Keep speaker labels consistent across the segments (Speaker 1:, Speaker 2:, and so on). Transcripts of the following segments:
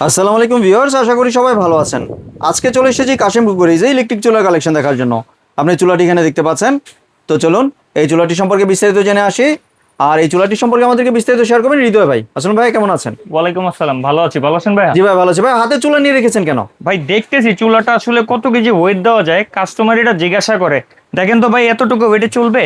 Speaker 1: আসসালামু আলাইকুম ভিউয়ার্স, আশা করি সবাই ভালো আছেন। আজকে চলে এসেছি কাশিম কুকারিজে ইলেকট্রিক চুলার কালেকশন দেখার জন্য। আপনি চুলাটি এখানে দেখতে পাচ্ছেন। তো চলুন এই চুলাটি সম্পর্কে বিস্তারিত জেনে আসি। আর এই চুলাটি সম্পর্কে আমাদেরকে বিস্তারিত শেয়ার করবেন হৃদয় ভাই। আসসালাম ভাই, কেমন আছেন?
Speaker 2: ওয়ালাইকুম আসসালাম, ভালো আছি। ভালো আছেন ভাই?
Speaker 1: জি ভাই ভালো আছি। ভাই হাতে চুলা নিয়ে রেখেছেন কেন?
Speaker 2: ভাই দেখতেছি চুলাটা আসলে কত কেজি ওয়েট দেওয়া যায়, কাস্টমার এটা জিজ্ঞাসা করে। দেখেন তো ভাই, এতটুকু ওয়েটে চলবে?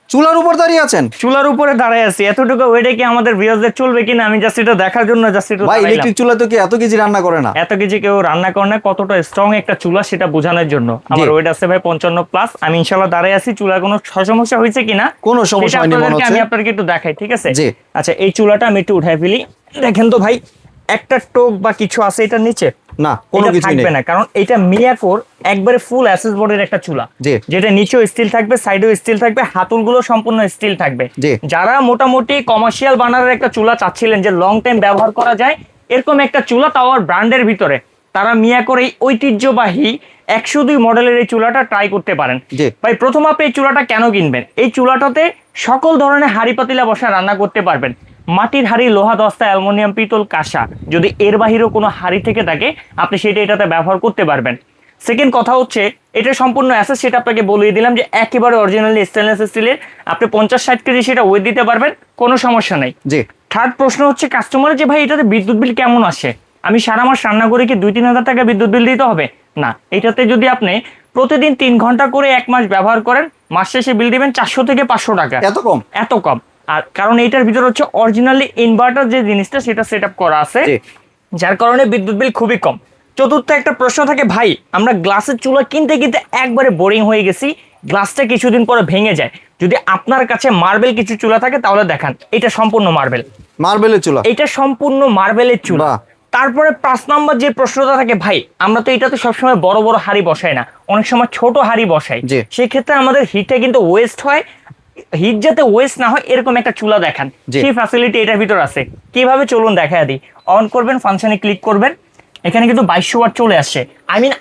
Speaker 1: চুলার উপর দাঁড়িয়ে আছেন?
Speaker 2: চুলার উপরে দাঁড়ায় আছি, এতটুকু ওয়েটে কি আমাদের ভিউয়ারদের চলবে কিনা আমি জাস্ট এটা দেখার জন্য জাস্ট এটা
Speaker 1: ভাই ইলেকট্রিক চুলা তো কি এত কেজি রান্না করে না?
Speaker 2: এত কেজি কেউ রান্না করে না, কতটা স্ট্রং একটা চুলা সেটা বোঝানোর জন্য। আমার ওয়েট আছে ভাই 55+। আমি ইনশাআল্লাহ দাঁড়ায় আছি। চুলার কোনো সমস্যা হয়েছে কিনা
Speaker 1: কোনো সমস্যা হয়নি মনে হচ্ছে।
Speaker 2: আমি আপনাদেরকে একটু দেখাই, ঠিক আছে?
Speaker 1: জি।
Speaker 2: আচ্ছা, এই চুলাটা আমি একটু উঠাই ফেলি। দেখেন তো ভাই, একটা টোক বা কিছু আছে এটার নিচে?
Speaker 1: না, কোনো কিছু
Speaker 2: থাকবে না, কারণ এটা মিয়াকোর একবারে ফুল অ্যাসেস বোর্ডের একটা চুলা, যেটা নিচেও স্টিল থাকবে, সাইডেও স্টিল থাকবে, হাতলগুলো সম্পূর্ণ স্টিল থাকবে। যারা মোটামুটি কমার্শিয়াল বানানোর একটা চুলা চাচ্ছিলেন যে লং টাইম ব্যবহার করা যায় এরকম একটা চুলা, তাও আর ব্র্যান্ডের ভিতরে, তারা মিয়াকোর এই ঐতিহ্যবাহী 102 মডেলের এই চুলাটা ট্রাই করতে পারেন। ভাই প্রথম আপনি এই চুলাটা কেন কিনবেন? এই চুলাটাতে সকল ধরনের হাঁড়ি পাতিলা বসা রান্না করতে পারবেন। মাটির হাঁড়ি, লোহা দস্তা, অ্যালুমিনিয়াম, পিতল, কাঁসা, যদি এর বাহিরেও কোনো হাঁড়ি থেকে থাকে আপনি সেটা এটাতে ব্যবহার করতে পারবেন। সেকেন্ড কথা হচ্ছে, এটা সম্পূর্ণ অ্যাসেস, সেটা আপনাকে বলিয়ে দিলাম যে একেবারে অরিজিনালি স্টেনলেস স্টিলের। আপনি 50-60 কেজি সেটা ওয়েট দিতে পারবেন, কোনো সমস্যা নেই। থার্ড প্রশ্ন হচ্ছে কাস্টমারের যে ভাই এটাতে বিদ্যুৎ বিল কেমন আসে? আমি সারা মাস রান্না করে কি 2-3 হাজার টাকা বিদ্যুৎ বিল দিতে হবে? না, এটাতে যদি আপনি প্রতিদিন 3 ঘন্টা করে 1 মাস ব্যবহার করেন, মাস শেষে বিল দিবেন 400 থেকে 500 টাকা।
Speaker 1: এত কম?
Speaker 2: এত কম। আর কারণ এইটার ভিতরে হচ্ছে অরিজিনালি ইনভার্টার যে জিনিসটা সেটা সেট আপ করা আছে, যার কারণে বিদ্যুৎ বিল খুবই কম। চতুর্থ একটা প্রশ্ন থাকে, ভাই আমরা গ্লাসের চুলা কিনতে কিনতে একবারে বোরিং হয়ে গেছি, গ্লাসটা কিছুদিন পরে ভেঙে যায়। যদি আপনার কাছে মার্বেল কিছু চুলা থাকে তাহলে দেখান। এটা সম্পূর্ণ
Speaker 1: মার্বেলের চুলা?
Speaker 2: এটা সম্পূর্ণ মার্বেলের চুলা। তারপরে 5 নম্বর যে প্রশ্নটা থাকে, ভাই আমরা তো এটাতে সবসময় বড় বড় হাঁড়ি বসাই না, অনেক সময় ছোট হাঁড়ি বসাই, সেক্ষেত্রে আমাদের হিটটা কিন্তু ওয়েস্ট হয়। হিট যাতে ওয়েস্ট না হয় এরকম একটা চুলা দেখান, সেই ফ্যাসিলিটি এটার ভিতর আছে। কিভাবে চলুন দেখা দিই। অন করবেন, ফাংশনে ক্লিক করবেন, এখানে কিন্তু 2200 ওয়াট চলে আসছে।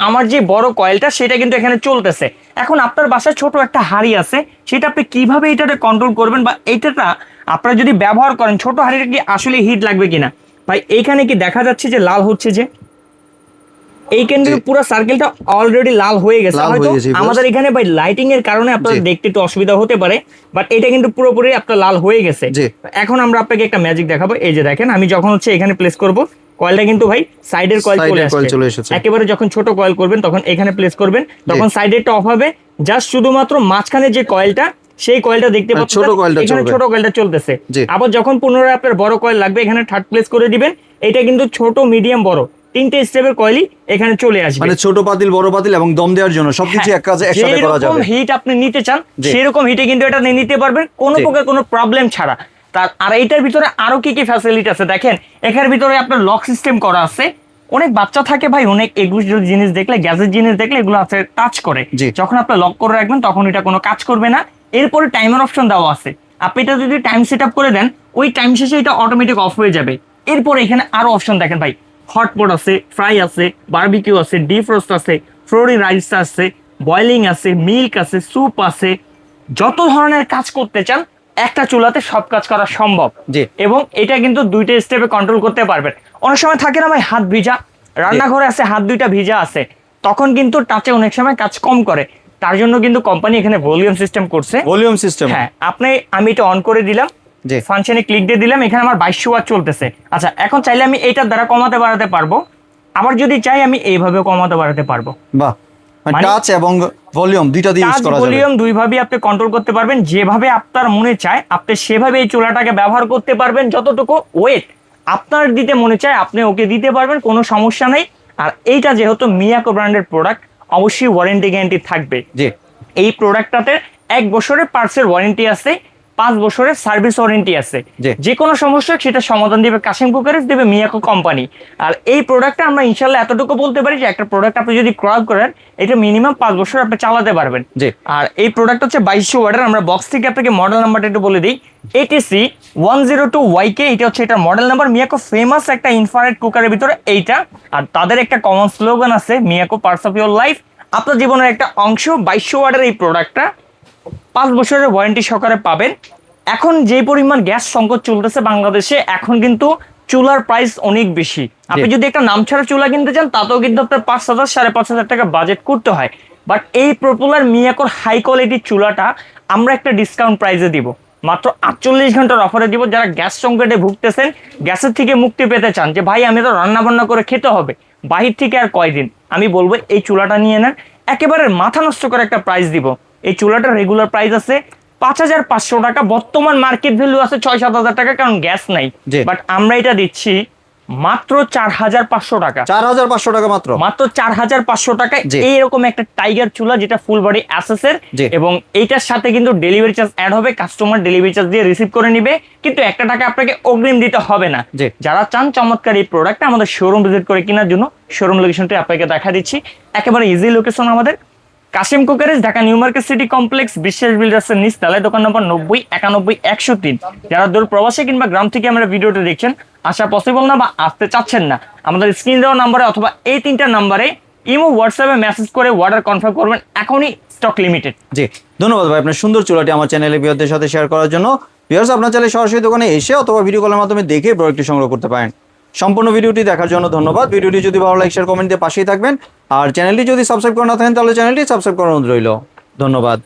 Speaker 2: আমার যে বড় কয়েলটা সেটা কিন্তু এখানে চলতেছে। এখন আপনার বাসায় ছোট একটা হাঁড়ি আছে, সেটা আপনি কিভাবে এটাতে কন্ট্রোল করবেন, বা এইটাটা আপনারা যদি ব্যবহার করেন ছোট হাঁড়িটা কি আসলে হিট লাগবে কিনা। ভাই এইখানে কি দেখা যাচ্ছে যে লাল হচ্ছে, যে এই কেন্দ্রের পুরো সার্কেলটা অলরেডি লাল হয়ে গেছে। হয়তো আমাদের এখানে ভাই লাইটিং এর কারণে আপনাদের দেখতে একটু অসুবিধা হতে পারে, বাট এটা কিন্তু পুরোপুরি আপনার লাল হয়ে গেছে। এখন আমরা আপনাকে একটা ম্যাজিক দেখাবো। এই যে দেখেন, আমি যখন হচ্ছে এখানে প্লেস করব, কয়েলটা কিন্তু ভাই সাইডের কয়েল চলে আসছে। একেবারে যখন ছোট কয়েল করবেন তখন এখানে প্লেস করবেন, তখন সাইডেরটা অফ হবে। জাস্ট শুধুমাত্র মাঝখানে যে কয়েলটা, সেই কয়েলটা দেখতে পাচ্ছেন, এখানে ছোট কয়েলটা চলতেছে। আবার যখন পুনরায় আপনার বড় কয়েল লাগবে এখানে থার্ড প্লেস করে দিবেন। এটা কিন্তু ছোট, মিডিয়াম, বড় তিনটে স্টেপের কয়েলই এখানে চলে আসবে,
Speaker 1: মানে ছোট পাতিল, বড় পাতিল এবং দম দেওয়ার জন্য সবকিছু এক কাজে একসাথে করা যাবে।
Speaker 2: হিট আপনি নিতে চান সেরকম হিটে কিন্তু এটা নিতে পারবেন কোনো প্রকার কোনো প্রবলেম ছাড়া। আর এইটার ভিতরে আরো কি কি ফ্যাসিলিটি আছে দেখেন। এখানের ভিতরে আপনার লক সিস্টেম করা আছে। অনেক বাচ্চা থাকে ভাই, অনেক এগুলো জিনিস দেখলে, গ্যাজেট জিনিস দেখলে এগুলো আছে টাচ করে, যখন আপনি লক করে রাখবেন তখন এটা কোনো কাজ করবে না। এরপরে টাইমার অপশন দেওয়া আছে, আপনি এটা যদি টাইম সেট আপ করে দেন ওই টাইম শেষে এটা অটোমেটিক অফ হয়ে যাবে। এরপরে এখানে আরো অপশন দেখেন ভাই, হটপট আছে, ফ্রাই আছে, বারবিকিউ আছে, ডিফ্রস্ট আছে, ফ্লোরিং রাইস আছে, বয়লিং আছে, মিল্ক আছে, স্যুপ আছে। যত ধরনের কাজ করতে চান একটা চুলাতে সব কাজ করা সম্ভব। এবং এটা কিন্তু 2টা স্টেপে কন্ট্রোল করতে পারবেন। অনেক সময় থাকে না ভাই হাত ভিজা, রান্নাঘরে আছে হাত 2টা ভিজা আছে, তখন কিন্তু টাচে অনেক সময় কাজ কম করে। তার জন্য কিন্তু কোম্পানি এখানে ভলিউম সিস্টেম করছে।
Speaker 1: Volume system? হ্যাঁ।
Speaker 2: আমি এটা অন করে দিলাম, ফাংশনে ক্লিক দিয়ে দিলাম, এখানে আমার 2200 ওয়াট চলতেছে। আচ্ছা, এখন চাইলে আমি এটার দ্বারা কমাতে বাড়াতে পারবো, আবার যদি চাই আমি এইভাবে কমাতে বাড়াতে পারবো। বাহ,
Speaker 1: টাচ এবং ভলিউম দুইটা দিয়ে ইউজ করা যাবে।
Speaker 2: ভলিউম দুইভাবেই আপনি কন্ট্রোল করতে পারবেন, যেভাবে আপনার মনে চায় আপনি সেভাবে এই চুলাটাকে ব্যবহার করতে পারবেন। যতটুকু ওয়েট আপনার দিতে মনে চায় আপনি ওকে দিতে পারবেন, কোনো সমস্যা নেই। আর এইটা যেহেতু মিয়াকো ব্র্যান্ডের প্রোডাক্ট, অবশ্যই ওয়ারেন্টি গ্যারান্টি থাকবে। এই প্রোডাক্টটাতে 1 বছরের পার্টসের ওয়ারেন্টি আছে, 5 বছরের সার্ভিস ওয়ারেন্টি আছে। যে কোনো সমস্যা সেটা সমাধান দিবে কাশিম কুকারিজ, দেবে মিয়াকো কোম্পানি। আর এই প্রোডাক্টটা আমরা ইনশাল্লাহ এতটুকু বলতে পারি যে একটা প্রোডাক্ট আপনি যদি ক্রয় করেন এটা মিনিমাম 5 বছর আপনি চালাতে পারবেন। আর এই প্রোডাক্ট হচ্ছে 2200 ওয়াটের। আমরা বক্স থেকে আপনাকে মডেল নাম্বারটা একটু বলে দিই, ATC 102YK, এটা হচ্ছে এটার মডেল নাম্বার। মিয়াকো ফেমাস একটা ইনফ্রারেড কুকারের ভিতরে এইটা। আর তাদের একটা কমন স্লোগান আছে, Miyako parts of your life, আপনার জীবনের একটা অংশ। 2200 ওয়াটের এই প্রোডাক্টটা 5 বছরের ওয়ারেন্টি সহকারে পাবেন। এখন যে পরিমাণ গ্যাস সংকট চলতেছে বাংলাদেশে, এখন কিন্তু চুলার প্রাইস অনেক বেশি। আপনি যদি একটা নামছাড়া চুলা কিনতে চান তাতেও কিন্তু আপনার 5,000 5,500 টাকা বাজেট করতে হয়। বাট এই পপুলার মিয়াকোর হাই কোয়ালিটির চুলাটা আমরা একটা ডিসকাউন্ট প্রাইসে দিব, মাত্র 48 ঘন্টার অফারে দিব। যারা গ্যাস সংকটে ভুগতেছেন, গ্যাসের থেকে মুক্তি পেতে চান, যে ভাই আমি তো রান্না বান্না করে খেতে হবে, বাহির থেকে আর কয়দিন, আমি বলবো এই চুলাটা নিয়ে নেন। একেবারে মাথা নষ্ট করে একটা প্রাইস দিব। এই চুলাটার রেগুলার প্রাইস আছে 5,500 টাকা, বর্তমান মার্কেট ভ্যালু আছে 6-7 হাজার টাকা, কারণ গ্যাস নাই। বাট আমরা এটা দিচ্ছি মাত্র 4,500 টাকা।
Speaker 1: 4,500 টাকা মাত্র
Speaker 2: 4,500 টাকায় এইরকম একটা টাইগার চুলা, যেটা ফুল বডি অ্যাসেস এর, এবং এইটার সাথে কিন্তু ডেলিভারি চার্জ অ্যাড হবে। কাস্টমার ডেলিভারি চার্জ দিয়ে রিসিভ করে নিবে, কিন্তু 1 টাকা আপনাকে অগ্রিম দিতে হবে না। যারা চান চমৎকার এই প্রোডাক্টটা আমাদের শোরুম ভিজিট করে কেনার জন্য, শোরুম লোকেশনটি আপনাকে দেখা দিচ্ছি। একেবারে ইজি লোকেশন আমাদের, কাশিম কুকারেজ, Dhaka new market city complex, Biswas বিল্ডার্সের নিচতলায়, দোকান নম্বর 90-91-103। যারা দূর প্রবাসী কিংবা গ্রাম থেকে আমরা ভিডিওটা দেখছেন, আসা পসিবল না বা আসতে চাচ্ছেন না, আমাদের স্ক্রিন দেওয়া নাম্বারে অথবা এই 3টা নাম্বারে ইমো, হোয়াটসঅ্যাপে মেসেজ করে অর্ডার কনফার্ম করবেন। এখনই স্টক লিমিটেড।
Speaker 1: জি, ধন্যবাদ ভাই আপনার সুন্দর চুলাটি আমার চ্যানেলে ভিউয়ারদের সাথে শেয়ার করার জন্য। ভিউয়ার্স, আপনার চাইলে সরাসরি দোকানে এসে অথবা ভিডিও কলের মাধ্যমে দেখে প্রোডাক্টটি সংগ্রহ করতে পারেন। সম্পূর্ণ ভিডিওটি দেখার জন্য ধন্যবাদ। ভিডিওটি যদি ভালো লাগে শেয়ার, কমেন্ট দিয়ে পাশেই থাকবেন। আর চ্যানেলটি যদি সাবস্ক্রাইব করে না থাকেন তাহলে চ্যানেলটি সাবস্ক্রাইব করার অনুরোধ রইল। ধন্যবাদ।